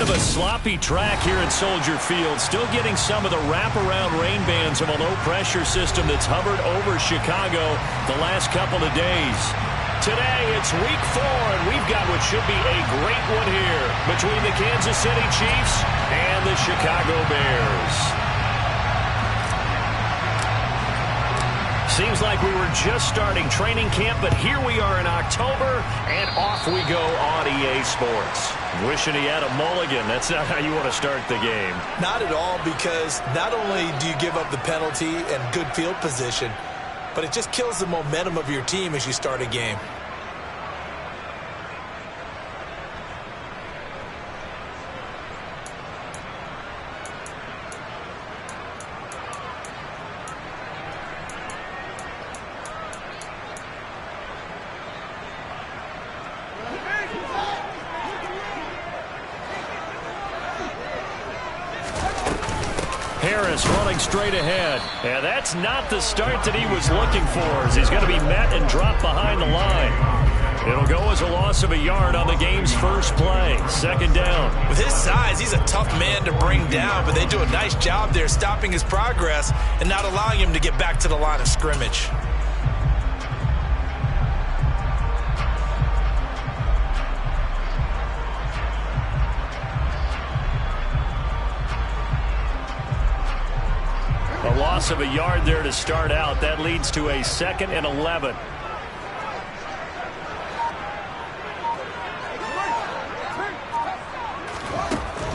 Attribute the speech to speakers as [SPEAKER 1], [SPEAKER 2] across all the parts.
[SPEAKER 1] of a sloppy track here at Soldier Field. Still getting some of the wraparound rain bands of a low-pressure system that's hovered over Chicago the last couple of days. Today, it's week 4, and we've got what should be a great one here between the Kansas City Chiefs and the Chicago Bears. Seems like we were just starting training camp, but here we are in October, and off we go on EA Sports. Wishing he had a mulligan. That's not how you want to start the game.
[SPEAKER 2] Not at all, because not only do you give up the penalty and good field position, but it just kills the momentum of your team as you start a game.
[SPEAKER 1] Harris running straight ahead. And that's not the start that he was looking for, as he's going to be met and dropped behind the line. It'll go as a loss of a yard on the game's first play. Second down.
[SPEAKER 2] With his size, he's a tough man to bring down, but they do a nice job there stopping his progress and not allowing him to get back to the line of scrimmage.
[SPEAKER 1] A loss of a yard there to start out. That leads to a 2nd and 11.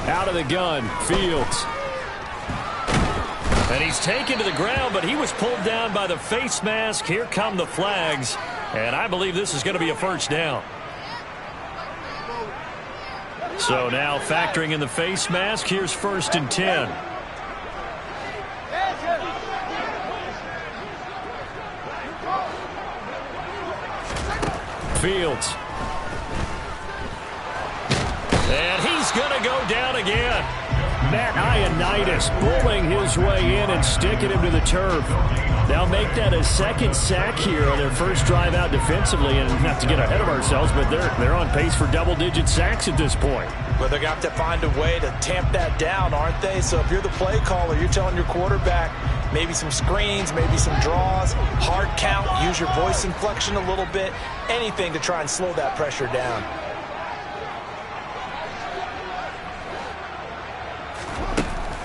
[SPEAKER 1] Out of the gun, Fields. And he's taken to the ground, but he was pulled down by the face mask. Here come the flags, and I believe this is going to be a first down. So now factoring in the face mask, here's 1st and 10. Fields. And he's going to go down again. Matt Ioannidis pulling his way in and sticking him to the turf. They'll make that a 2nd sack here on their first drive out defensively, and not to get ahead of ourselves, but they're on pace for double-digit sacks at this point.
[SPEAKER 2] Well, they're going to have to find a way to tamp that down, aren't they? So if you're the play caller, you're telling your quarterback maybe some screens, maybe some draws, hard count, use your voice inflection a little bit, anything to try and slow that pressure down.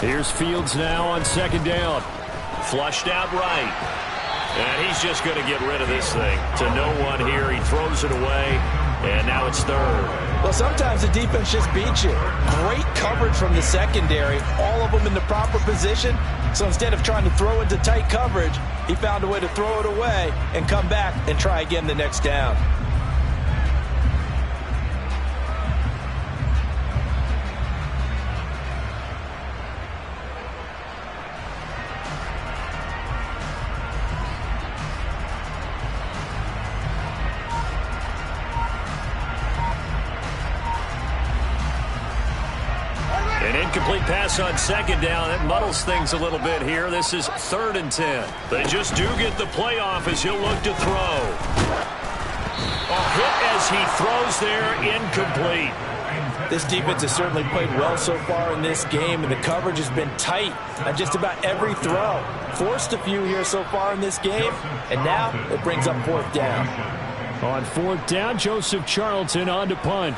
[SPEAKER 1] Here's Fields now on 2nd down. Flushed out right. And he's just going to get rid of this thing. To no one here. He throws it away. And now it's 3rd.
[SPEAKER 2] Well, sometimes the defense just beats you. Great coverage from the secondary. All of them in the proper position. So instead of trying to throw into tight coverage, he found a way to throw it away and come back and try again the next down.
[SPEAKER 1] An incomplete pass on 2nd down. That muddles things a little bit here. This is 3rd and 10. They just do get the playoff as he'll look to throw. A hit as he throws there, incomplete.
[SPEAKER 2] This defense has certainly played well so far in this game, and the coverage has been tight on just about every throw. Forced a few here so far in this game, and now it brings up 4th down.
[SPEAKER 1] On 4th down, Joseph Charlton on to punt.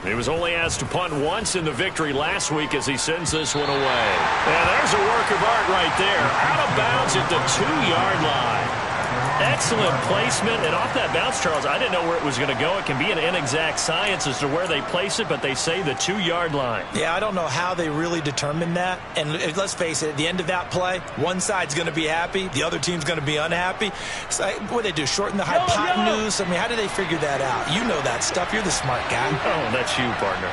[SPEAKER 1] He was only asked to punt once in the victory last week as he sends this one away. And there's a work of art right there. Out of bounds at the 2-yard line. Excellent placement. And off that bounce, Charles, I didn't know where it was going to go. It can be an inexact science as to where they place it, but they say the 2-yard line.
[SPEAKER 2] Yeah, I don't know how they really determined that. And let's face it, at the end of that play, one side's going to be happy, the other team's going to be unhappy. So, what do they do, shorten the hypotenuse? I mean, how do they figure that out? You know that stuff. You're the smart guy.
[SPEAKER 1] Oh, that's you, partner.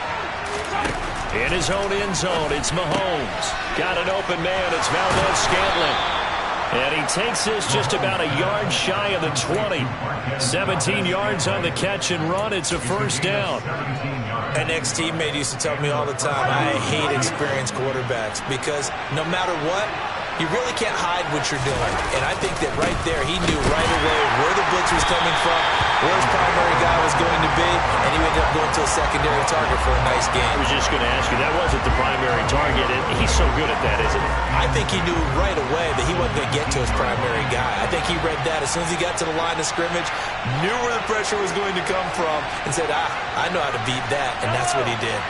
[SPEAKER 1] In his own end zone, it's Mahomes. Got an open man. It's Valdez-Scantling. And he takes this just about a yard shy of the 20. 17 yards on the catch and run. It's a first down.
[SPEAKER 2] An ex-teammate used to tell me all the time, I hate experienced quarterbacks because no matter what, you really can't hide what you're doing. And I think that right there, he knew right away where the blitz was coming from, where his primary guy was going to be, and he ended up going to a secondary target for a nice game.
[SPEAKER 1] I was just going to ask you, that wasn't the primary target, and he's so good at that, isn't he?
[SPEAKER 2] I think he knew right away that he wasn't going to get to his primary guy. I think he read that as soon as he got to the line of scrimmage, knew where the pressure was going to come from, and said, I know how to beat that, and that's what he did.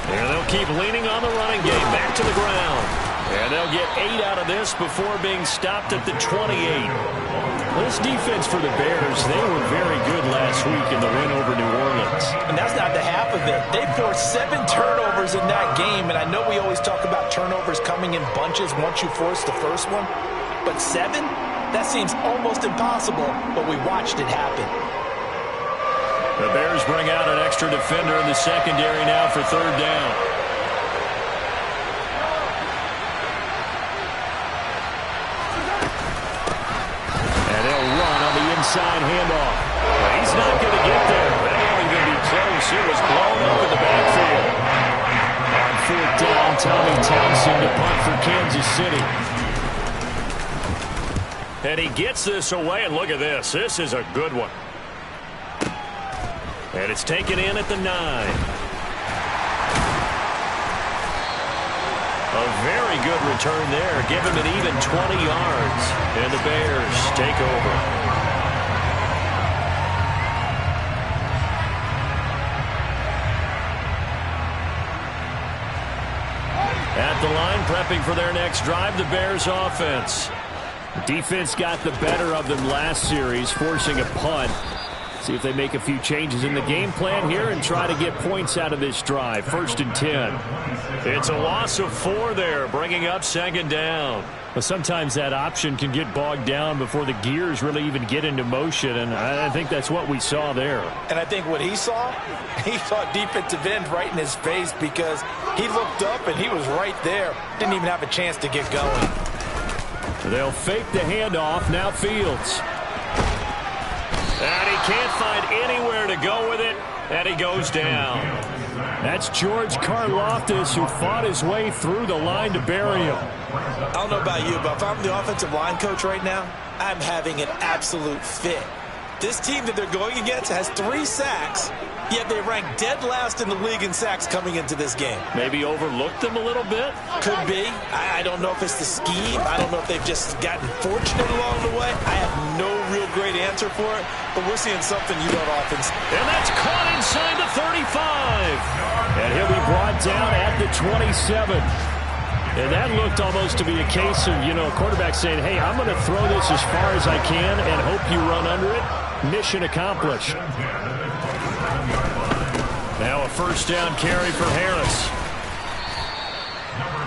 [SPEAKER 1] And they'll keep leaning on the running game. Back to the ground. And they'll get 8 out of this before being stopped at the 28. This defense for the Bears, they were very good last week in the win over New Orleans.
[SPEAKER 2] And that's not the half of it. They forced 7 turnovers in that game, and I know we always talk about turnovers coming in bunches once you force the first one. But 7? That seems almost impossible, but we watched it happen.
[SPEAKER 1] The Bears bring out an extra defender in the secondary now for 3rd down. And they'll run on the inside handoff. Well, he's not going to get there. That wasn't going to be close. It was blown up in the backfield. On 4th down, Tommy Townsend to punt for Kansas City. And he gets this away, and look at this. This is a good one. And it's taken in at the 9. A very good return there. Give him an even 20 yards. And the Bears take over. At the line, prepping for their next drive, the Bears offense. The defense got the better of them last series, forcing a punt. See if they make a few changes in the game plan here and try to get points out of this drive. 1st and 10. It's a loss of 4 there, bringing up 2nd down. But sometimes that option can get bogged down before the gears really even get into motion, and I think that's what we saw there.
[SPEAKER 2] And I think what he saw defensive end right in his face, because he looked up and he was right there. Didn't even have a chance to get going.
[SPEAKER 1] They'll fake the handoff. Now Fields. And he can't find anywhere to go with it, and he goes down. That's George Karlaftis, who fought his way through the line to bury him.
[SPEAKER 2] I don't know about you, but if I'm the offensive line coach right now, I'm having an absolute fit. This team that they're going against has 3 sacks, yet they rank dead last in the league in sacks coming into this game.
[SPEAKER 1] Maybe overlooked them a little bit?
[SPEAKER 2] Could be. I don't know if it's the scheme. I don't know if they've just gotten fortunate along the way. I have no real great answer for it, but we're seeing something you don't often see.
[SPEAKER 1] And that's caught inside the 35. And he'll be brought down at the 27. And that looked almost to be a case of, a quarterback saying, hey, I'm going to throw this as far as I can and hope you run under it. Mission accomplished. Now a 1st down carry for Harris.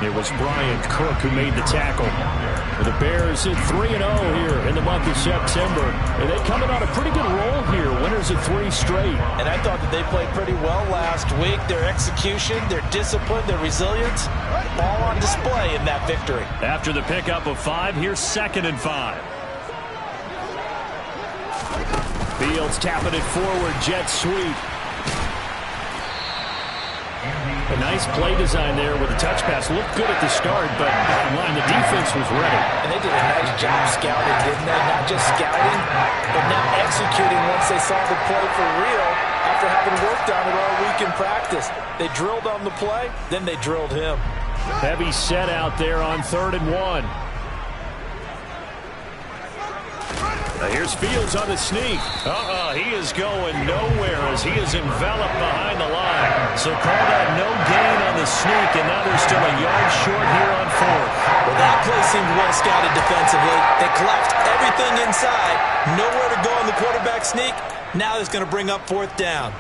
[SPEAKER 1] It was Bryant Cook who made the tackle. The Bears at 3-0 here in the month of September. And they coming on a pretty good roll here. Winners of 3 straight.
[SPEAKER 2] And I thought that they played pretty well last week. Their execution, their discipline, their resilience, all on display in that victory.
[SPEAKER 1] After the pickup of 5, here's 2nd and 5. Fields tapping it forward, jet sweep. A nice play design there with a touch pass. Looked good at the start, but bottom line, the defense was ready.
[SPEAKER 2] And they did a nice job scouting, didn't they? Not just scouting, but now executing once they saw the play for real after having worked on it all week in practice. They drilled on the play, then they drilled him.
[SPEAKER 1] Heavy set out there on 3rd and 1. Here's Fields on the sneak. He is going nowhere as he is enveloped behind the line. So call that no gain on the sneak, and now they're still a yard short here on 4th.
[SPEAKER 2] Well, that play seemed well scouted defensively. They collapsed everything inside. Nowhere to go on the quarterback sneak. Now it's going to bring up 4th down.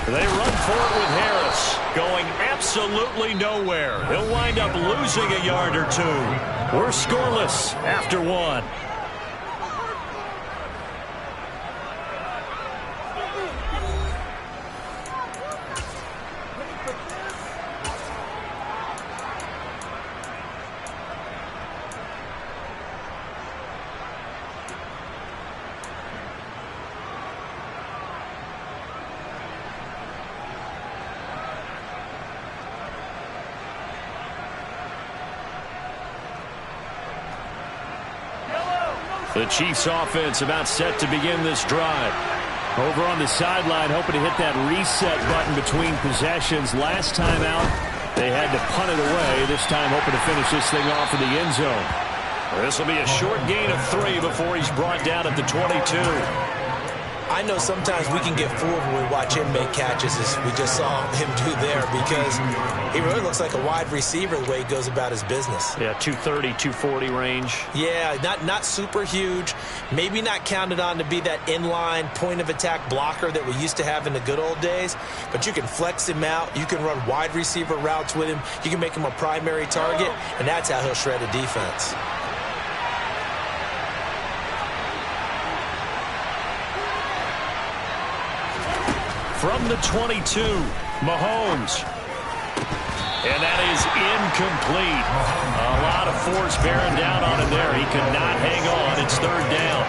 [SPEAKER 1] They run for it with Harris, going absolutely nowhere. He'll wind up losing a yard or 2. We're scoreless after 1. The Chiefs offense about set to begin this drive. Over on the sideline, hoping to hit that reset button between possessions. Last time out, they had to punt it away. This time hoping to finish this thing off in the end zone. This will be a short gain of 3 before he's brought down at the 22.
[SPEAKER 2] I know sometimes we can get fooled when we watch him make catches, as we just saw him do there, because he really looks like a wide receiver the way he goes about his business.
[SPEAKER 1] Yeah, 230, 240 range.
[SPEAKER 2] Yeah, not super huge. Maybe not counted on to be that inline point-of-attack blocker that we used to have in the good old days, but you can flex him out. You can run wide receiver routes with him. You can make him a primary target, and that's how he'll shred a defense.
[SPEAKER 1] From the 22, Mahomes. And that is incomplete. A lot of force bearing down on him there. He could not hang on. It's third down.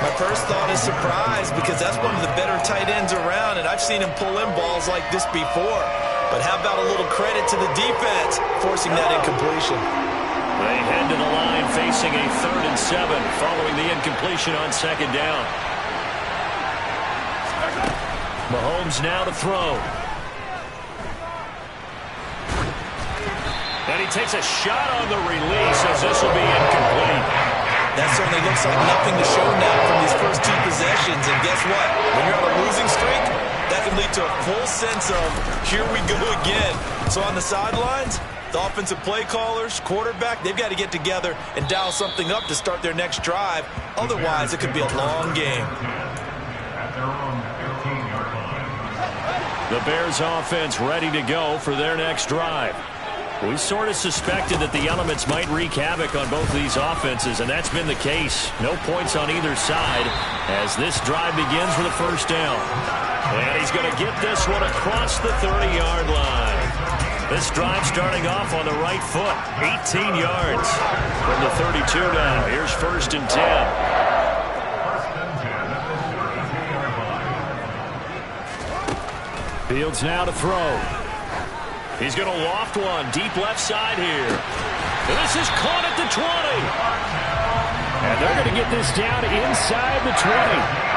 [SPEAKER 2] My first thought is surprise, because that's one of the better tight ends around, and I've seen him pull in balls like this before. But how about a little credit to the defense forcing that incompletion?
[SPEAKER 1] They head to the line facing a 3rd and 7 following the incompletion on second down. Mahomes now to throw. And he takes a shot on the release as this will be incomplete.
[SPEAKER 2] That certainly looks like nothing to show now from these first 2 possessions. And guess what? When you're on a losing streak, that can lead to a full sense of, here we go again. So on the sidelines, the offensive play callers, quarterback, they've got to get together and dial something up to start their next drive. Otherwise, it could be a long game.
[SPEAKER 1] The Bears offense ready to go for their next drive. We sort of suspected that the elements might wreak havoc on both of these offenses, and that's been the case. No points on either side as this drive begins with a first down. And he's going to get this one across the 30-yard line. This drive starting off on the right foot. 18 yards from the 32 now. Here's 1st and 10. Fields now to throw. He's going to loft one deep left side here. And this is caught at the 20. And they're going to get this down inside the 20.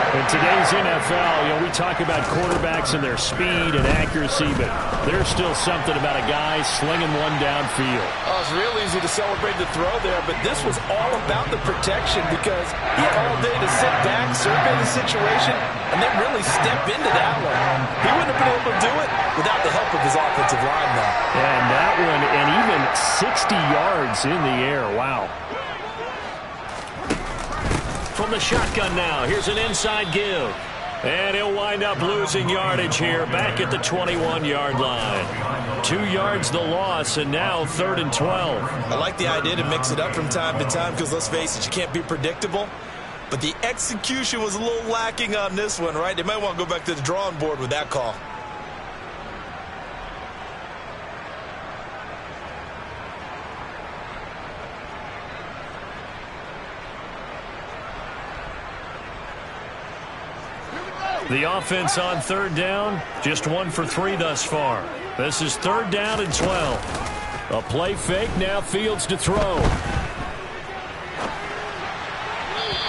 [SPEAKER 1] In today's NFL, we talk about quarterbacks and their speed and accuracy, but there's still something about a guy slinging one downfield.
[SPEAKER 2] Oh, it's real easy to celebrate the throw there, but this was all about the protection, because he had all day to sit back, survey the situation, and then really step into that one. He wouldn't have been able to do it without the help of his offensive line, though.
[SPEAKER 1] And that one, and even 60 yards in the air. Wow. From the shotgun now, here's an inside give. And he'll wind up losing yardage here, back at the 21-yard line. 2 yards the loss, and now 3rd and 12.
[SPEAKER 2] I like the idea to mix it up from time to time, because let's face it, you can't be predictable. But the execution was a little lacking on this one, right? They might want to go back to the drawing board with that call.
[SPEAKER 1] The offense on 3rd down, just 1 for 3 thus far. This is 3rd down and 12. A play fake, now Fields to throw.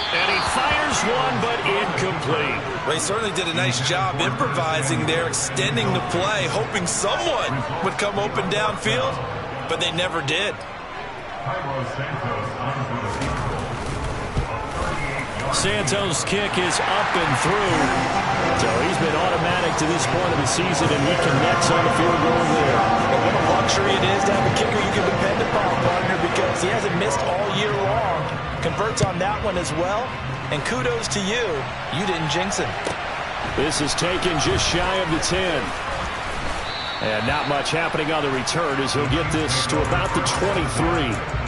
[SPEAKER 1] And he fires one, but incomplete.
[SPEAKER 2] Well, he certainly did a nice job improvising there, extending the play, hoping someone would come open downfield, but they never did.
[SPEAKER 1] Santos' kick is up and through. So he's been automatic to this point of the season, and he connects on the field goal there.
[SPEAKER 2] And what a luxury it is to have a kicker you can depend upon, partner, because he hasn't missed all year long. Converts on that one as well. And kudos to you. You didn't jinx him.
[SPEAKER 1] This is taken just shy of the 10. And not much happening on the return as he'll get this to about the 23.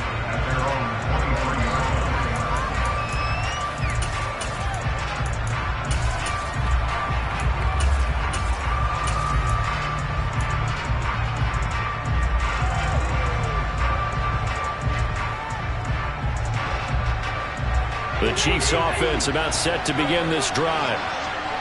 [SPEAKER 1] The Chiefs offense about set to begin this drive.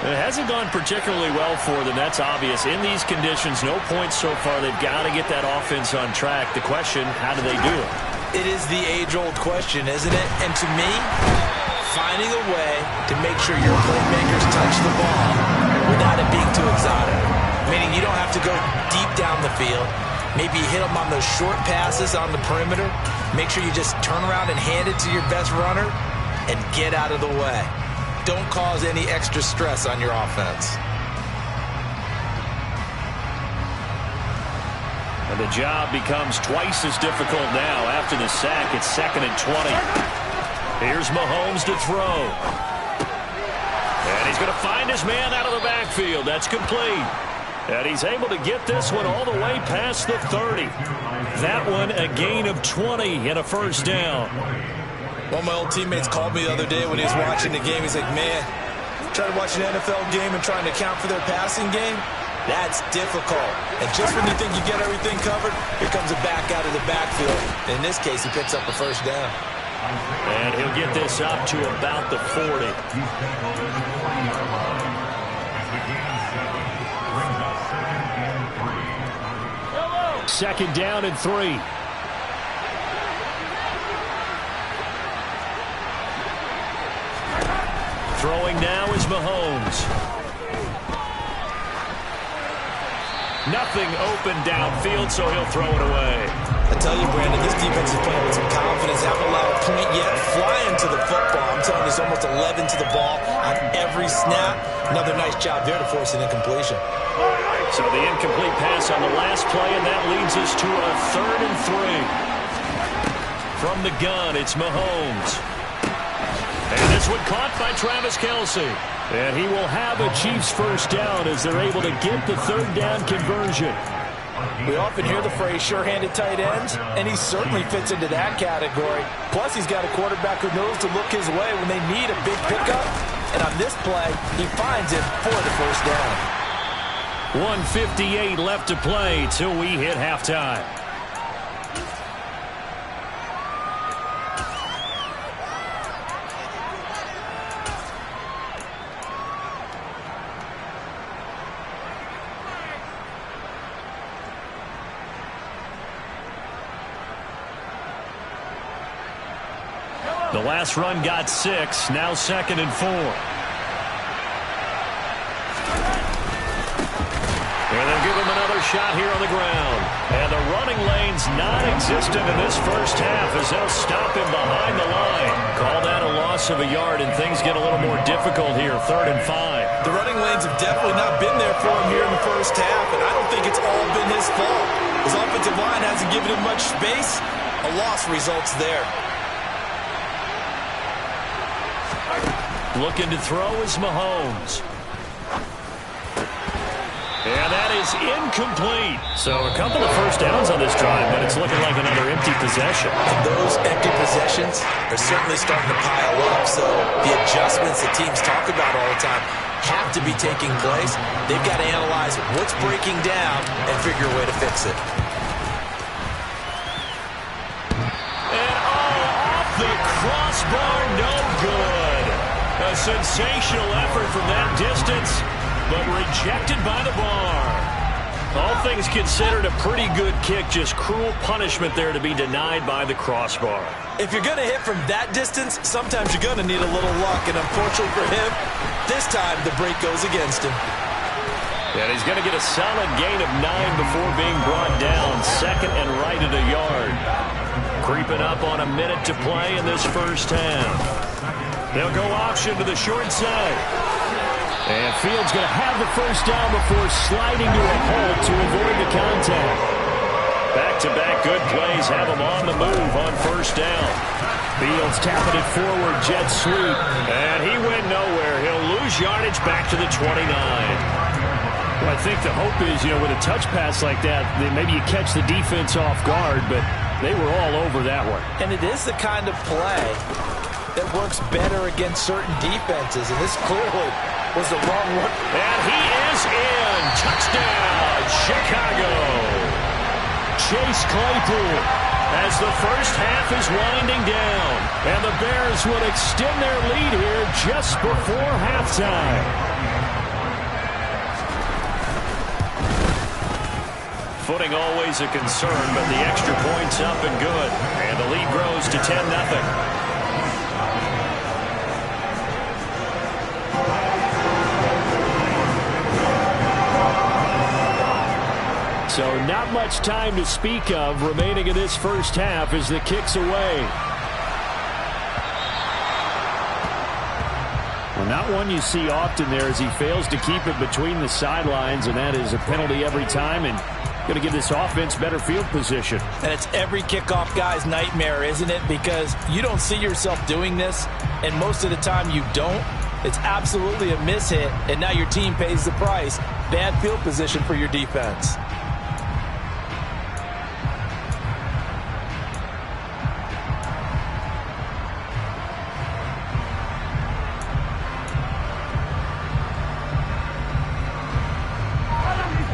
[SPEAKER 1] It hasn't gone particularly well for them. That's obvious. In these conditions, no points so far. They've got to get that offense on track. The question, how do they do it?
[SPEAKER 2] It is the age-old question, isn't it? And to me, finding a way to make sure your playmakers touch the ball without it being too exotic. Meaning you don't have to go deep down the field. Maybe you hit them on those short passes on the perimeter. Make sure you just turn around and hand it to your best runner and get out of the way. Don't cause any extra stress on your offense.
[SPEAKER 1] And the job becomes twice as difficult now. After the sack, it's 2nd and 20. Here's Mahomes to throw. And he's going to find his man out of the backfield. That's complete. And he's able to get this one all the way past the 30. That one a gain of 20 and a first down.
[SPEAKER 2] One of my old teammates called me the other day when he was watching the game. He's like, man, trying to watch an NFL game and trying to account for their passing game, that's difficult. And just when you think you get everything covered, here comes a back out of the backfield. In this case, he picks up a first down.
[SPEAKER 1] And he'll get this up to about the 40. Second down and 3. Throwing now is Mahomes. Nothing open downfield, so he'll throw it away.
[SPEAKER 2] I tell you, Brandon, this defense is playing with some confidence. Haven't allowed a point yet. Flying to the football. I'm telling you, it's almost 11 to the ball on every snap. Another nice job there to force an incompletion.
[SPEAKER 1] So the incomplete pass on the last play, and that leads us to a 3rd and 3. From the gun, it's Mahomes. And this one caught by Travis Kelce. And he will have a Chiefs first down as they're able to get the 3rd down conversion.
[SPEAKER 2] We often hear the phrase sure-handed tight ends, and he certainly fits into that category. Plus, he's got a quarterback who knows to look his way when they need a big pickup. And on this play, he finds it for the first down.
[SPEAKER 1] 1:58 left to play till we hit halftime. The last run got 6, now 2nd and 4. And they'll give him another shot here on the ground. And the running lane's non-existent in this first half as they'll stop him behind the line. Call that a loss of a yard, and things get a little more difficult here, 3rd and 5.
[SPEAKER 2] The running lanes have definitely not been there for him here in the first half, and I don't think it's all been his fault. His offensive line hasn't given him much space. A loss results there.
[SPEAKER 1] Looking to throw is Mahomes. And that is incomplete. So a couple of first downs on this drive, but it's looking like another empty possession.
[SPEAKER 2] And those empty possessions are certainly starting to pile up. So the adjustments that teams talk about all the time have to be taking place. They've got to analyze what's breaking down and figure a way to fix it.
[SPEAKER 1] And off the crossbar, no good. A sensational effort from that distance, but rejected by the bar. All things considered, a pretty good kick. Just cruel punishment there to be denied by the crossbar.
[SPEAKER 2] If you're going to hit from that distance, sometimes you're going to need a little luck. And unfortunately for him, this time the break goes against him.
[SPEAKER 1] And he's going to get a solid gain of 9 before being brought down. 2nd and right at a yard. Creeping up on a minute to play in this first half. They'll go option to the short side. And Fields going to have the first down before sliding to a halt to avoid the contact. Back-to-back good plays have him on the move on first down. Fields tapping it forward, jet sweep. And he went nowhere. He'll lose yardage back to the 29. Well, I think the hope is, with a touch pass like that, then maybe you catch the defense off guard, but they were all over that one.
[SPEAKER 2] And it is the kind of play that works better against certain defenses, and this clearly was the wrong one.
[SPEAKER 1] And he is in. Touchdown, Chicago. Chase Claypool as the first half is winding down. And the Bears would extend their lead here just before halftime. footing always a concern, but the extra point's up and good. And the lead grows to 10-0.
[SPEAKER 3] So not much time to speak of remaining in this first half as the kick's away. Well, not one you see often there as he fails to keep it between the sidelines, and that is a penalty every time and going to give this offense better field position.
[SPEAKER 2] And it's every kickoff guy's nightmare, isn't it? Because you don't see yourself doing this, and most of the time you don't. It's absolutely a mishit, and now your team pays the price. Bad field position for your defense.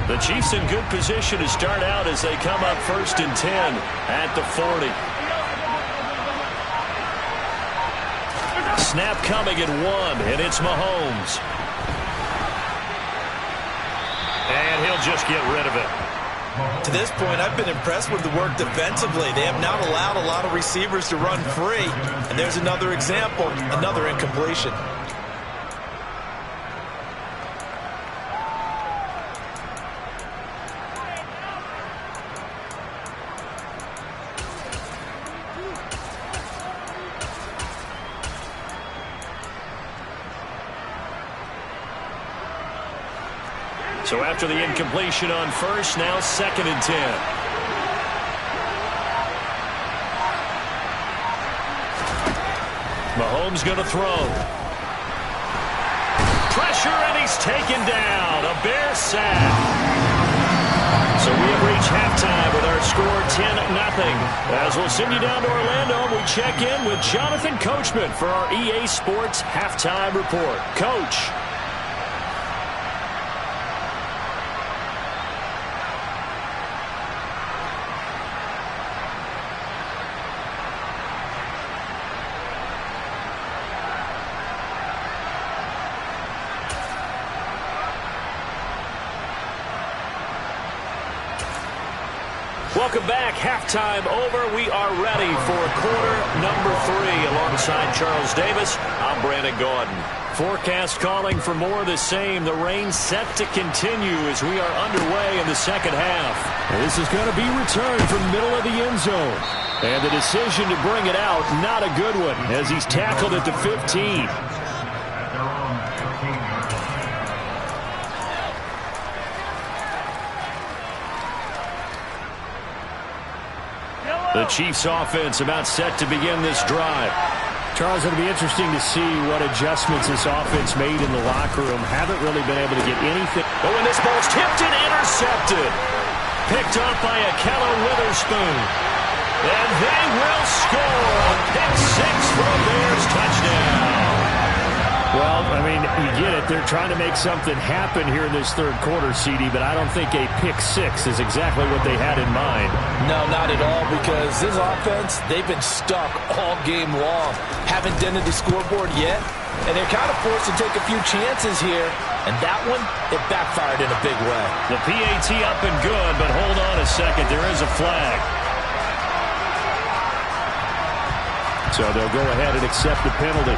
[SPEAKER 1] The Chiefs in good position to start out as they come up 1st and 10 at the 40. Snap coming at 1, and it's Mahomes. And he'll just get rid of it.
[SPEAKER 2] To this point, I've been impressed with the work defensively. They have not allowed a lot of receivers to run free. And there's another example, another incompletion.
[SPEAKER 1] So after the incompletion on 1st, now 2nd and 10. Mahomes going to throw. Pressure, and he's taken down. A Bear sack. So we have reached halftime with our score 10-0. As we'll send you down to Orlando, we check in with Jonathan Coachman for our EA Sports Halftime Report. Coach. Welcome back. Halftime over. We are ready for quarter number 3. Alongside Charles Davis, I'm Brandon Gaudin. Forecast calling for more of the same. The rain set to continue as we are underway in the second half.
[SPEAKER 3] And this is going to be returned from middle of the end zone. And the decision to bring it out, not a good one, as he's tackled at the 15.
[SPEAKER 1] The Chiefs offense about set to begin this drive.
[SPEAKER 3] Charles, it'll be interesting to see what adjustments this offense made in the locker room. Haven't really been able to get anything.
[SPEAKER 1] Oh, and this ball's tipped and intercepted. Picked up by Akello Witherspoon. And they will score a pick 6 for a Bears touchdown.
[SPEAKER 3] Well, I mean, you get it. They're trying to make something happen here in this third quarter, CD, but I don't think a pick 6 is exactly what they had in mind.
[SPEAKER 2] No, not at all, because this offense, they've been stuck all game long. Haven't dented the scoreboard yet, and they're kind of forced to take a few chances here. And that one, it backfired in a big way.
[SPEAKER 1] The PAT up and good, but hold on a second. There is a flag.
[SPEAKER 3] So they'll go ahead and accept the penalty.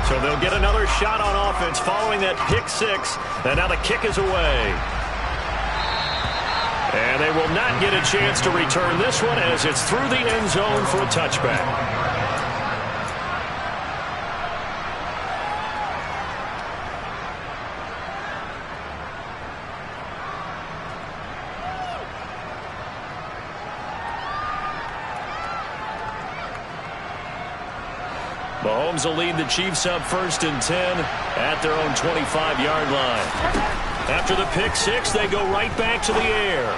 [SPEAKER 1] So they'll get another shot on offense following that pick 6. And now the kick is away. And they will not get a chance to return this one as it's through the end zone for a touchback. Mahomes will lead the Chiefs up 1st and 10 at their own 25-yard line. After the pick 6, they go right back to the air.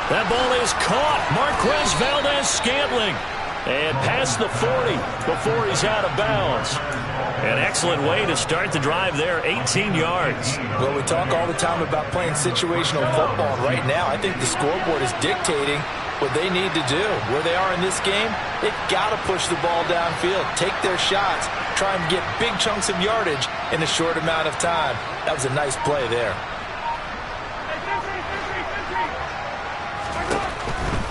[SPEAKER 1] That ball is caught. Marquez Valdez-Scantling. And past the 40 before he's out of bounds. An excellent way to start the drive there, 18 yards.
[SPEAKER 2] Well, we talk all the time about playing situational football. Right now, I think the scoreboard is dictating what they need to do. Where they are in this game, they've got to push the ball downfield, take their shots, try and get big chunks of yardage in a short amount of time. That was a nice play there.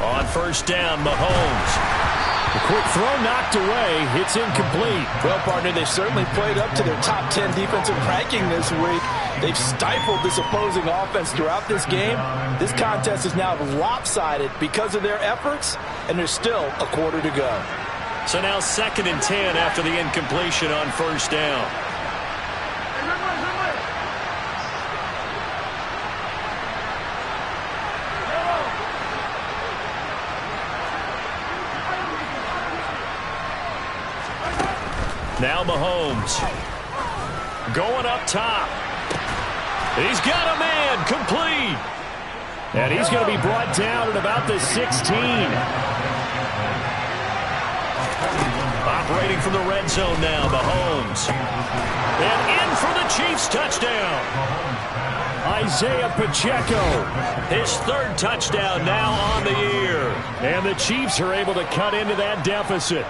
[SPEAKER 1] On first down, Mahomes.
[SPEAKER 3] The quick throw knocked away. It's incomplete.
[SPEAKER 2] Well, partner, they've certainly played up to their top 10 defensive ranking this week. They've stifled this opposing offense throughout this game. This contest is now lopsided because of their efforts, and there's still a quarter to go.
[SPEAKER 1] So now 2nd and 10 after the incompletion on first down. Now Mahomes going up top. He's got a man complete.
[SPEAKER 3] And he's going to be brought down at about the 16.
[SPEAKER 1] Operating from the red zone now, Mahomes. And in for the Chiefs touchdown.
[SPEAKER 3] Isaiah Pacheco.
[SPEAKER 1] His 3rd touchdown now on the year.
[SPEAKER 3] And the Chiefs are able to cut into that deficit.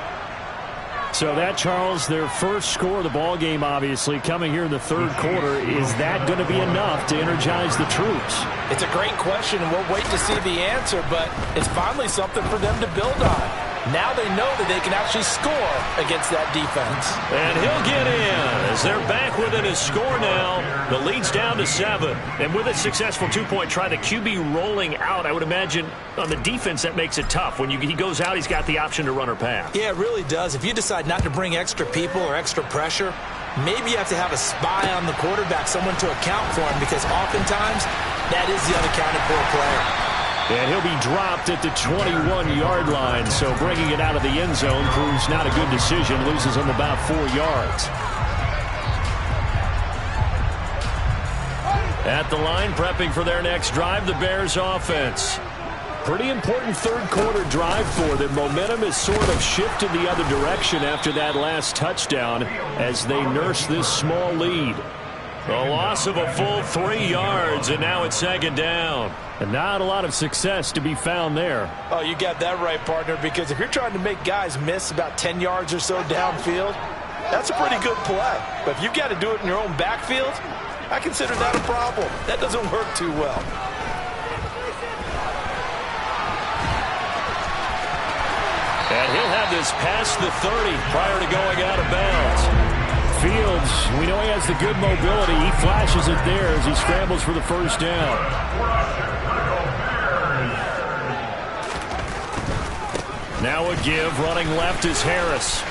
[SPEAKER 3] So that, Charles, their first score of the ball game, obviously, coming here in the 3rd quarter. Is that going to be enough to energize the troops?
[SPEAKER 2] It's a great question, and we'll wait to see the answer, but it's finally something for them to build on. Now they know that they can actually score against that defense.
[SPEAKER 1] And he'll get in as they're back within his score now. The lead's down to 7. And with a successful 2-point try, the QB rolling out, I would imagine on the defense that makes it tough. When he goes out, he's got the option to run or pass.
[SPEAKER 2] Yeah, it really does. If you decide not to bring extra people or extra pressure, maybe you have to have a spy on the quarterback, someone to account for him, because oftentimes that is the unaccounted for player.
[SPEAKER 3] And he'll be dropped at the 21-yard line, so bringing it out of the end zone proves not a good decision. Loses him about 4 yards.
[SPEAKER 1] At the line, prepping for their next drive, the Bears offense.
[SPEAKER 3] Pretty important 3rd quarter drive for them. Momentum has sort of shifted the other direction after that last touchdown as they nurse this small lead.
[SPEAKER 1] The loss of a full 3 yards, and now it's 2nd down.
[SPEAKER 3] And not a lot of success to be found there.
[SPEAKER 2] Oh, you got that right, partner, because if you're trying to make guys miss about 10 yards or so downfield, that's a pretty good play. But if you've got to do it in your own backfield, I consider that a problem. That doesn't work too well.
[SPEAKER 1] And he'll have this past the 30 prior to going out of bounds.
[SPEAKER 3] Fields, we know he has the good mobility. He flashes it there as he scrambles for the first down.
[SPEAKER 1] Now a give, running left is Harris.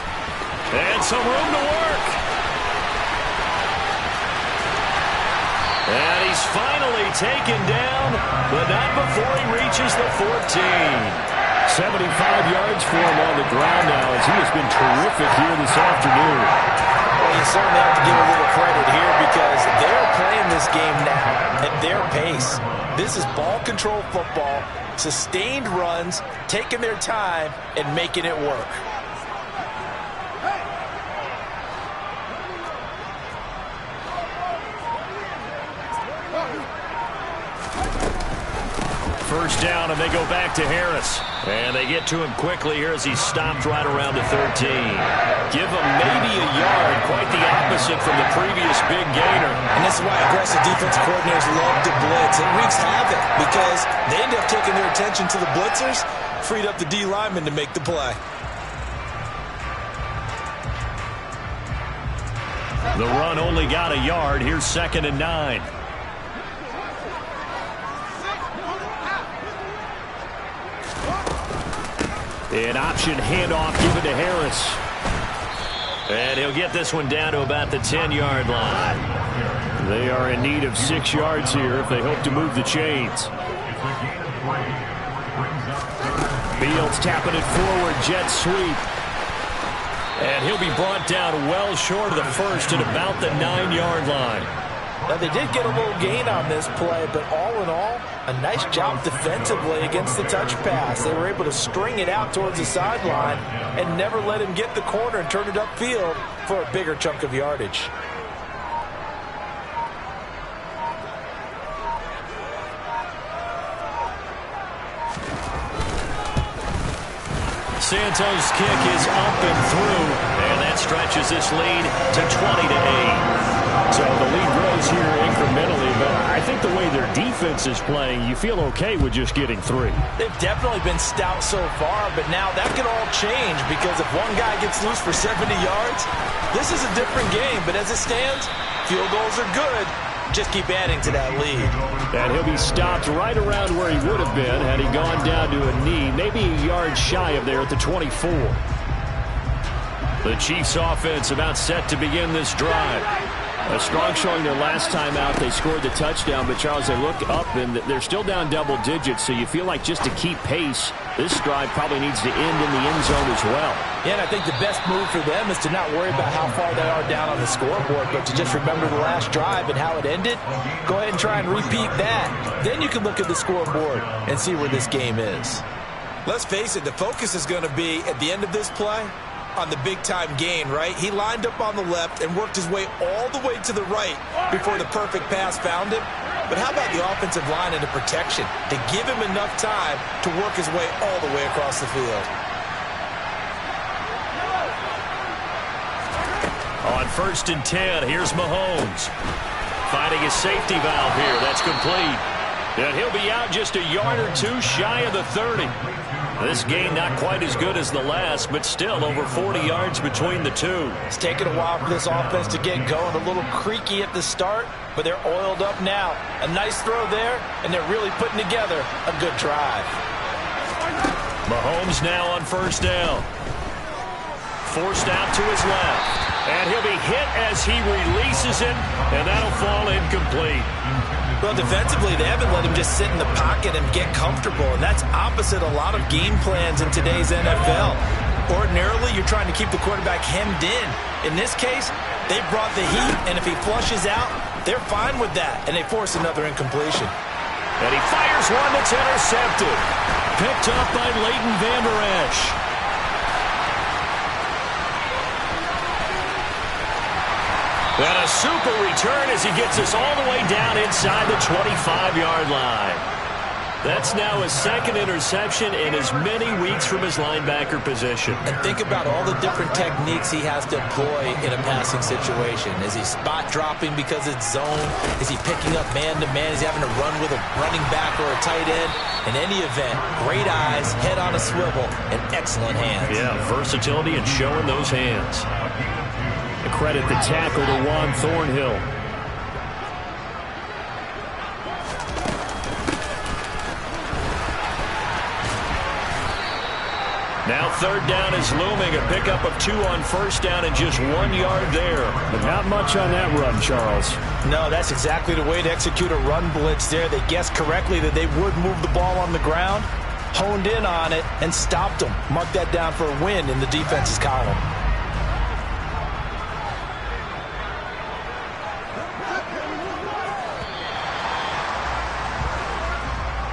[SPEAKER 1] And some room to work. And he's finally taken down, but not before he reaches the 14.
[SPEAKER 3] 75 yards for him on the ground now as he has been terrific here this afternoon.
[SPEAKER 2] Well, you certainly have to give a little credit here because they're playing this game now at their pace. This is ball control football, sustained runs, taking their time, and making it work.
[SPEAKER 1] First down, and they go back to Harris. And they get to him quickly here as he's stopped right around the 13. Give him maybe a yard, quite the opposite from the previous big gainer.
[SPEAKER 2] And this is why aggressive defensive coordinators love to blitz. It wreaks havoc because they end up taking their attention to the blitzers, freed up the D lineman to make the play.
[SPEAKER 1] The run only got a yard. Here's 2nd and 9.
[SPEAKER 3] An option handoff given to Harris.
[SPEAKER 1] And he'll get this one down to about the 10-yard line.
[SPEAKER 3] They are in need of 6 yards here if they hope to move the chains. Fields tapping it forward, jet sweep.
[SPEAKER 1] And he'll be brought down well short of the first at about the 9-yard line.
[SPEAKER 2] Now, they did get a little gain on this play, but all in all, a nice job defensively against the touch pass. They were able to string it out towards the sideline and never let him get the corner and turn it upfield for a bigger chunk of yardage.
[SPEAKER 1] Santos' kick is up and through, and that stretches this lead to 20-8.
[SPEAKER 3] So the lead grows here incrementally, but I think the way their defense is playing, you feel okay with just getting 3.
[SPEAKER 2] They've definitely been stout so far, but now that could all change because if one guy gets loose for 70 yards, this is a different game. But as it stands, field goals are good. Just keep adding to that lead.
[SPEAKER 3] And he'll be stopped right around where he would have been had he gone down to a knee, maybe a yard shy of there at the 24.
[SPEAKER 1] The Chiefs offense about set to begin this drive.
[SPEAKER 3] A strong showing their last time out. They scored the touchdown, but Charles, they look up and they're still down double digits, so you feel like just to keep pace, this drive probably needs to end in the end zone as well.
[SPEAKER 2] Yeah, and I think the best move for them is to not worry about how far they are down on the scoreboard, but to just remember the last drive and how it ended. Go ahead and try and repeat that. Then you can look at the scoreboard and see where this game is.
[SPEAKER 4] Let's face it, the focus is going to be at the end of this play on the big-time gain, right? He lined up on the left and worked his way all the way to the right before the perfect pass found him. But how about the offensive line and the protection to give him enough time to work his way all the way across the field?
[SPEAKER 1] On 1st and 10, here's Mahomes. Finding a safety valve here. That's complete. And he'll be out just a yard or two shy of the 30. This game not quite as good as the last, but still over 40 yards between the two.
[SPEAKER 2] It's taken a while for this offense to get going. A little creaky at the start, but they're oiled up now. A nice throw there, and they're really putting together a good drive.
[SPEAKER 1] Mahomes now on 1st down. Forced out to his left. And he'll be hit as he releases it, and that'll fall incomplete.
[SPEAKER 2] Well, defensively, they haven't let him just sit in the pocket and get comfortable, and that's opposite a lot of game plans in today's NFL. Ordinarily, you're trying to keep the quarterback hemmed in. In this case, they brought the heat, and if he flushes out, they're fine with that, and they force another incompletion.
[SPEAKER 1] And he fires one that's intercepted. Picked up by Leighton Vander Esch. And a super return as he gets us all the way down inside the 25-yard line. That's now his 2nd interception in as many weeks from his linebacker position.
[SPEAKER 2] And think about all the different techniques he has to employ in a passing situation. Is he spot dropping because it's zone? Is he picking up man-to-man? Is he having to run with a running back or a tight end? In any event, great eyes, head on a swivel, and excellent hands.
[SPEAKER 1] Yeah, versatility and showing those hands.
[SPEAKER 3] Credit the tackle to Juan Thornhill.
[SPEAKER 1] Now 3rd down is looming. A pickup of 2 on 1st down and just 1 yard there.
[SPEAKER 3] But not much on that run, Charles.
[SPEAKER 2] No, that's exactly the way to execute a run blitz there. They guessed correctly that they would move the ball on the ground, honed in on it, and stopped them. Mark that down for a win in the defense's column.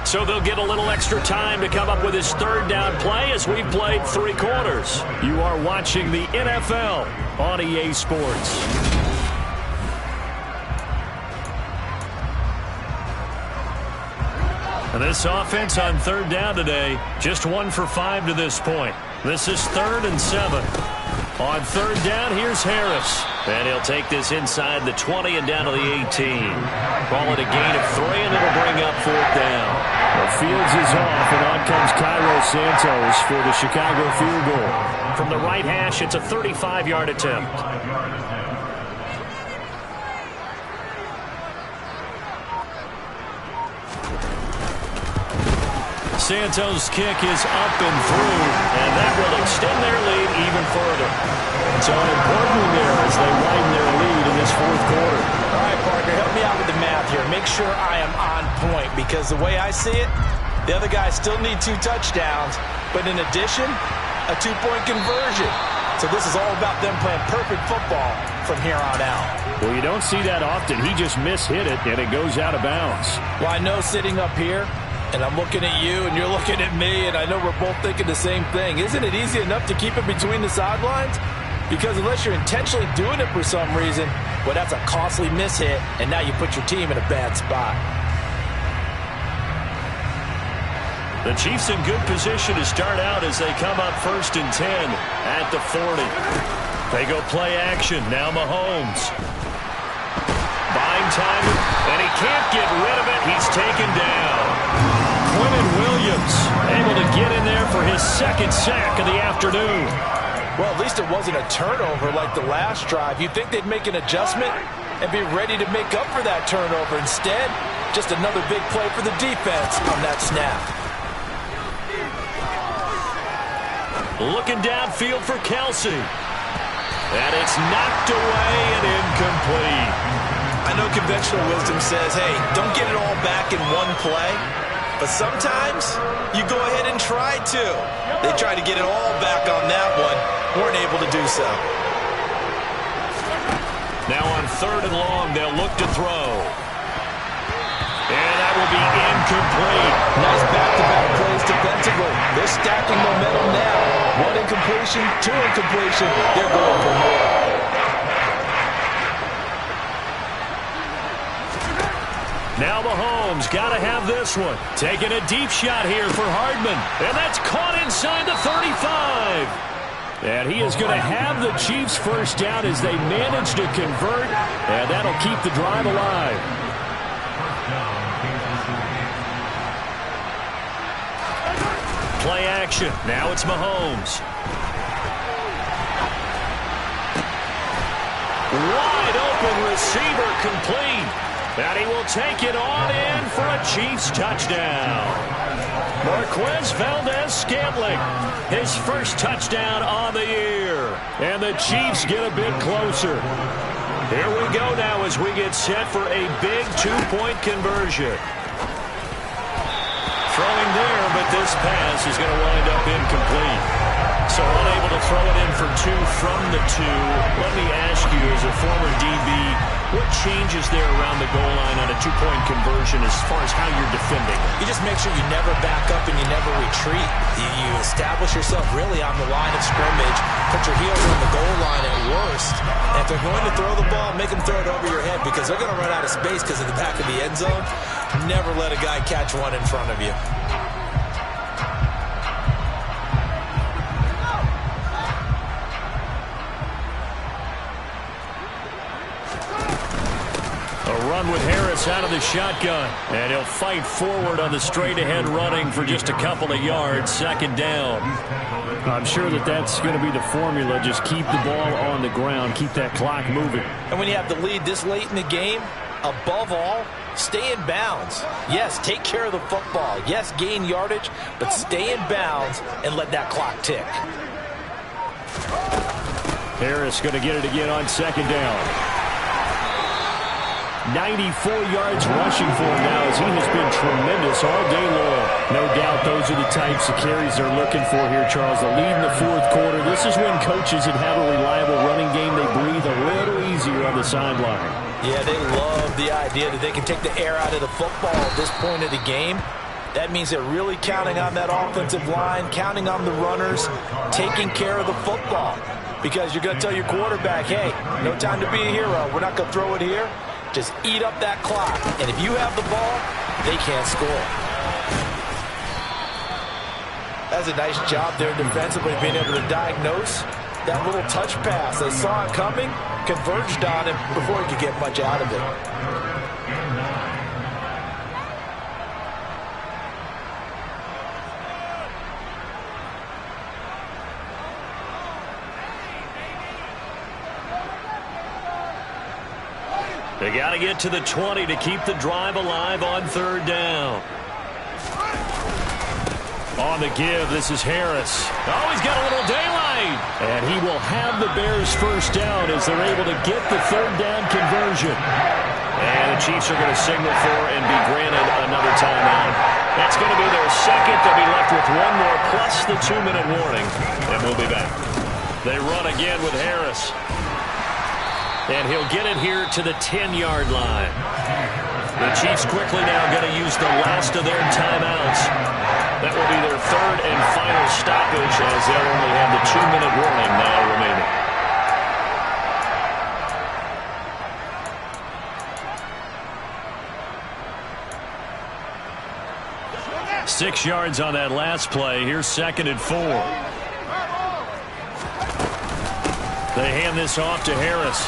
[SPEAKER 1] So they'll get a little extra time to come up with his 3rd down play as we've played 3 quarters.
[SPEAKER 3] You are watching the NFL on EA Sports.
[SPEAKER 1] And this offense on 3rd down today, just 1 for 5 to this point. This is 3rd and 7. On 3rd down, here's Harris. And he'll take this inside the 20 and down to the 18. Call it a gain of 3, and it'll bring up 4th down.
[SPEAKER 3] Well, Fields is off, and on comes Cairo Santos for the Chicago field goal.
[SPEAKER 1] From the right hash, it's a 35-yard attempt. Santos' kick is up and through, and that will extend their lead even further.
[SPEAKER 3] So an important one there as they widen their lead in this 4th quarter.
[SPEAKER 2] All right, partner, help me out with the math here. Make sure I am on point, because the way I see it, the other guys still need 2 touchdowns, but in addition, a 2-point conversion. So this is all about them playing perfect football from here on out.
[SPEAKER 3] Well, you don't see that often. He just mishit it, and it goes out of bounds.
[SPEAKER 2] Well, I know sitting up here, and I'm looking at you, and you're looking at me, and I know we're both thinking the same thing. Isn't it easy enough to keep it between the sidelines? Because unless you're intentionally doing it for some reason, well, that's a costly mishit, and now you put your team in a bad spot.
[SPEAKER 1] The Chiefs in good position to start out as they come up 1st and 10 at the 40. They go play action. Now Mahomes. Buying time, and he can't get rid of it. He's taken down. Quentin Williams able to get in there for his 2nd sack of the afternoon.
[SPEAKER 2] Well, at least it wasn't a turnover like the last drive. You'd think they'd make an adjustment and be ready to make up for that turnover. Instead, just another big play for the defense on that snap.
[SPEAKER 1] Looking downfield for Kelsey. And it's knocked away and incomplete.
[SPEAKER 4] I know conventional wisdom says, hey, don't get it all back in one play. But sometimes you go ahead and try to. They tried to get it all back on that one. Weren't able to do so.
[SPEAKER 1] Now on 3rd and long, they'll look to throw. And that will be incomplete.
[SPEAKER 2] Nice back-to-back plays defensively. They're stacking momentum now. 1 incompletion, 2 incompletion. They're going for more.
[SPEAKER 1] Now Mahomes got to have this one. Taking a deep shot here for Hardman. And that's caught inside the 35. And he is going to have the Chiefs first down as they manage to convert. And that'll keep the drive alive. Play action. Now it's Mahomes. Wide open receiver complete. And he will take it on in for a Chiefs touchdown. Marquez Valdez-Scantling, his first touchdown on the year. And the Chiefs get a bit closer. Here we go now as we get set for a big 2-point conversion. Throwing there, but this pass is going to wind up incomplete. So unable to throw it in for 2 from the 2. Let me ask you, as a former DB, what changes there around the goal line on a 2-point conversion as far as how you're defending?
[SPEAKER 2] You just make sure you never back up and you never retreat. You establish yourself really on the line of scrimmage, put your heels on the goal line at worst. And if they're going to throw the ball, make them throw it over your head because they're going to run out of space because of the back of the end zone. Never let a guy catch one in front of you.
[SPEAKER 1] Run with Harris out of the shotgun. And he'll fight forward on the straight-ahead running for just a couple of yards. 2nd down.
[SPEAKER 3] I'm sure that that's going to be the formula. Just keep the ball on the ground. Keep that clock moving.
[SPEAKER 2] And when you have the lead this late in the game, above all, stay in bounds. Yes, take care of the football. Yes, gain yardage, but stay in bounds and let that clock tick.
[SPEAKER 3] Harris going to get it again on 2nd down. 94 yards rushing for him now as he has been tremendous all day long. No doubt those are the types of carries they're looking for here, Charles. The lead in the 4th quarter. This is when coaches that have a reliable running game, they breathe a little easier on the sideline.
[SPEAKER 2] Yeah, they love the idea that they can take the air out of the football at this point of the game. That means they're really counting on that offensive line, counting on the runners, taking care of the football. Because you're going to tell your quarterback, hey, no time to be a hero. We're not going to throw it here. Just eat up that clock. And if you have the ball, they can't score. That's a nice job there defensively, being able to diagnose that little touch pass. They saw it coming, converged on it before he could get much out of it.
[SPEAKER 1] They got to get to the 20 to keep the drive alive on 3rd down. On the give, this is Harris. Oh, he's got a little daylight. And he will have the Bears first down as they're able to get the 3rd down conversion. And the Chiefs are going to signal for and be granted another timeout. That's going to be their 2nd. They'll be left with 1 more plus the 2-minute warning. And we'll be back. They run again with Harris. And he'll get it here to the 10-yard line. The Chiefs quickly now going to use the last of their timeouts. That will be their 3rd and final stoppage as they'll only have the 2-minute warning now remaining. 6 yards on that last play. Here's 2nd and 4. They hand this off to Harris.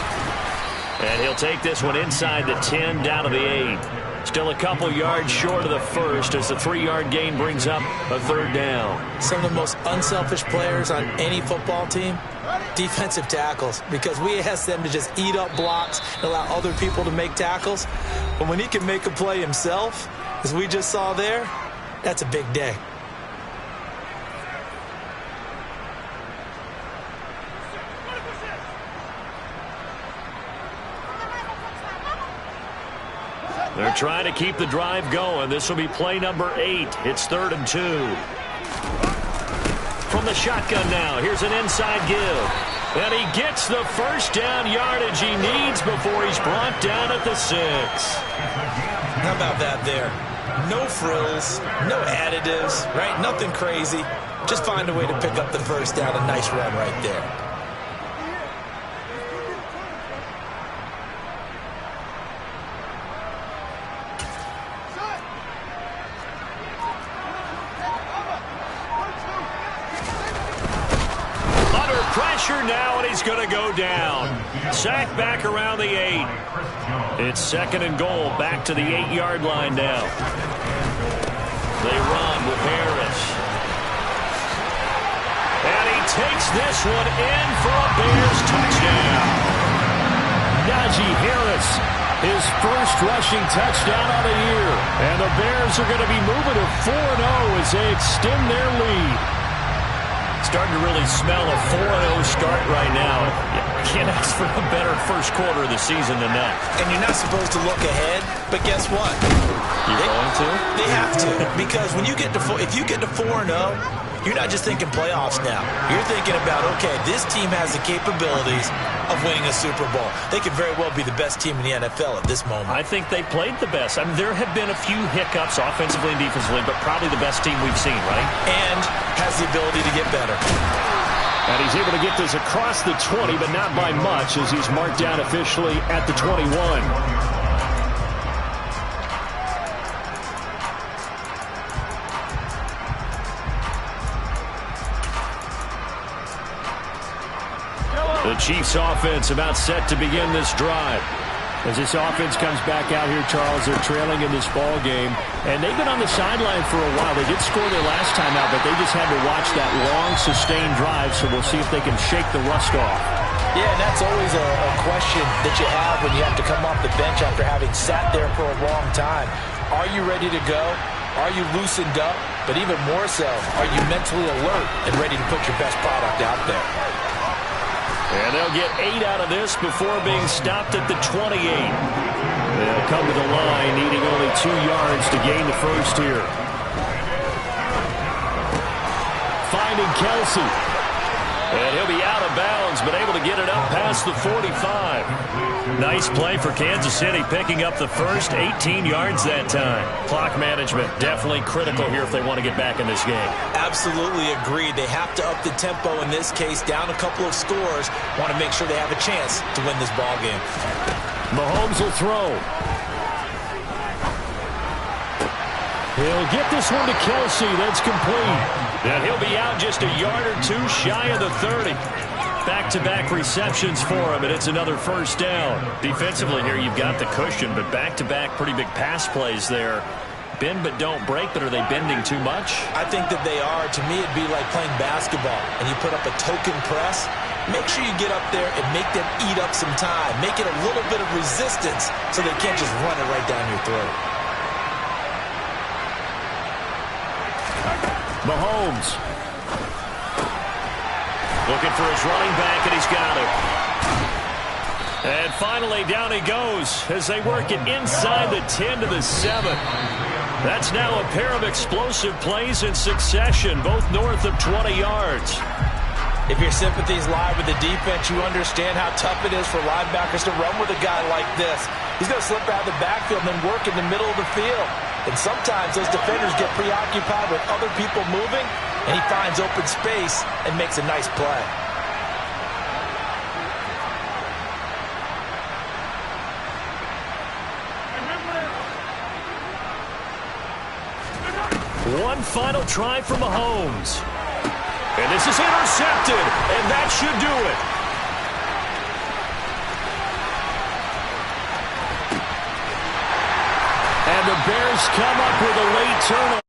[SPEAKER 1] And he'll take this one inside the 10, down to the 8. Still a couple yards short of the first as the 3-yard gain brings up a 3rd down.
[SPEAKER 2] Some of the most unselfish players on any football team, defensive tackles, because we ask them to just eat up blocks and allow other people to make tackles. But when he can make a play himself, as we just saw there, that's a big day.
[SPEAKER 1] They're trying to keep the drive going. This will be play number 8. It's 3rd and 2. From the shotgun now, here's an inside give. And he gets the first down yardage he needs before he's brought down at the 6.
[SPEAKER 4] How about that there? No frills, no additives, right? Nothing crazy. Just find a way to pick up the first down. A nice run right there.
[SPEAKER 1] Now, and he's going to go down. Sacked back around the 8. It's 2nd and goal, back to the 8-yard line now. They run with Harris. And he takes this one in for a Bears touchdown. Najee Harris, his first rushing touchdown of the year. And the Bears are going to be moving to 4-0 as they extend their lead. Starting to really smell a 4-0 start right now. Can't ask for a better first quarter of the season than that.
[SPEAKER 4] And you're not supposed to look ahead, but guess what?
[SPEAKER 1] You're going to?
[SPEAKER 4] They have to. Because when you get to if you get to 4-0, you're not just thinking playoffs now. You're thinking about, okay, this team has the capabilities of winning a Super Bowl. They could very well be the best team in the NFL at this moment.
[SPEAKER 1] I think they played the best. I mean, there have been a few hiccups offensively and defensively, but probably the best team we've seen, right?
[SPEAKER 4] And has the ability to get better.
[SPEAKER 3] And he's able to get this across the 20, but not by much as he's marked down officially at the 21. The Chiefs offense about set to begin this drive. As this offense comes back out here, Charles, they're trailing in this ball game. And they've been on the sideline for a while. They did score their last time out, but they just had to watch that long, sustained drive. So we'll see if they can shake the rust off.
[SPEAKER 2] Yeah, and that's always a question that you have when you have to come off the bench after having sat there for a long time. Are you ready to go? Are you loosened up? But even more so, are you mentally alert and ready to put your best product out there?
[SPEAKER 1] And they'll get 8 out of this before being stopped at the 28. They'll come to the line, needing only 2 yards to gain the first here. Finding Kelsey. And he'll be out of bounds, but able to get it up past the 45. Nice play for Kansas City, picking up the first 18 yards that time. Clock management definitely critical here if they want to get back in this game.
[SPEAKER 4] Absolutely agreed. They have to up the tempo in this case, down a couple of scores. Want to make sure they have a chance to win this ball game.
[SPEAKER 3] Mahomes will throw. He'll get this one to Kelsey. That's complete.
[SPEAKER 1] And he'll be out just a yard or two shy of the 30. Back-to-back receptions for him, and it's another first down. Defensively here, you've got the cushion, but back-to-back pretty big pass plays there. Bend but don't break, but are they bending too much?
[SPEAKER 4] I think that they are. To me, it'd be like playing basketball, and you put up a token press. Make sure you get up there and make them eat up some time. Make it a little bit of resistance so they can't just run it right down your throat.
[SPEAKER 3] Mahomes.
[SPEAKER 1] Looking for his running back, and he's got it. And finally, down he goes as they work it inside the 10 to the 7. That's now a pair of explosive plays in succession, both north of 20 yards.
[SPEAKER 2] If your sympathies lie with the defense, you understand how tough it is for linebackers to run with a guy like this. He's going to slip out of the backfield and then work in the middle of the field. And sometimes those defenders get preoccupied with other people moving, and he finds open space and makes a nice play.
[SPEAKER 1] One final try for Mahomes. And this is intercepted, and that should do it. And the Bears come up with a late turnover.